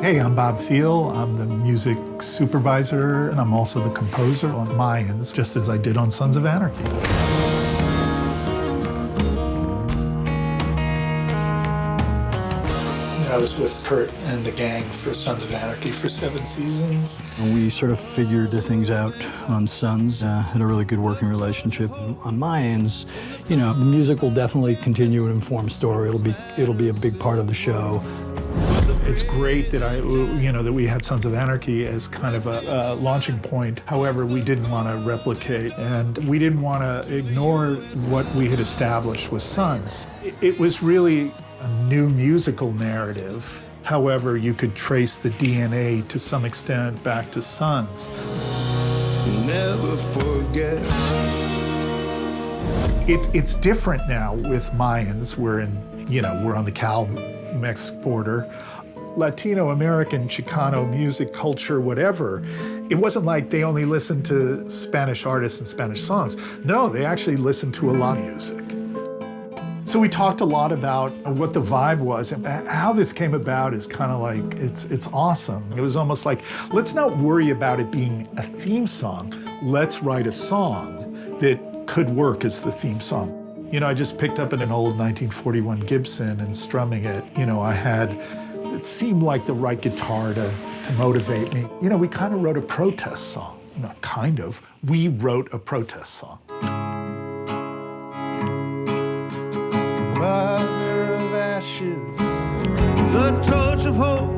Hey, I'm Bob Thiel. I'm the music supervisor, and I'm also the composer on Mayans, just as I did on Sons of Anarchy. I was with Kurt and the gang for Sons of Anarchy for 7 seasons. And we sort of figured things out on Sons, had a really good working relationship. On Mayans, you know, the music will definitely continue to inform story. It'll be a big part of the show. It's great that that we had Sons of Anarchy as kind of a launching point. However, we didn't want to replicate, and we didn't want to ignore what we had established with Sons. It was really a new musical narrative. However, you could trace the DNA to some extent back to Sons. Never forget. It's different now with Mayans. We're on the Cal-Mex border. Latino American, Chicano music, culture, whatever. It wasn't like they only listened to Spanish artists and Spanish songs. No, they actually listened to a lot of music. So we talked a lot about what the vibe was, and how this came about is kind of like, it's awesome. It was almost like, let's not worry about it being a theme song. Let's write a song that could work as the theme song. I just picked up an old 1941 Gibson and strumming it. It seemed like the right guitar to motivate me. We kind of wrote a protest song. Not kind of. We wrote a protest song. Mother of ashes, the torch of hope,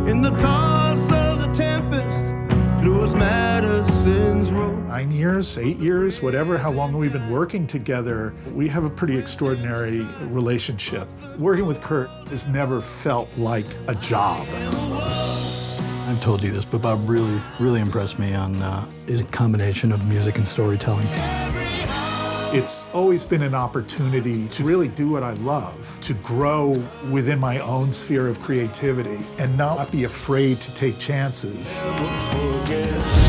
in the toss of the tempest, through as Madison's road. 9 years, 8 years, whatever, how long we've been working together, we have a pretty extraordinary relationship. Working with Kurt has never felt like a job. I've told you this, but Bob really, really impressed me on his combination of music and storytelling. It's always been an opportunity to really do what I love, to grow within my own sphere of creativity and not be afraid to take chances. Never forget.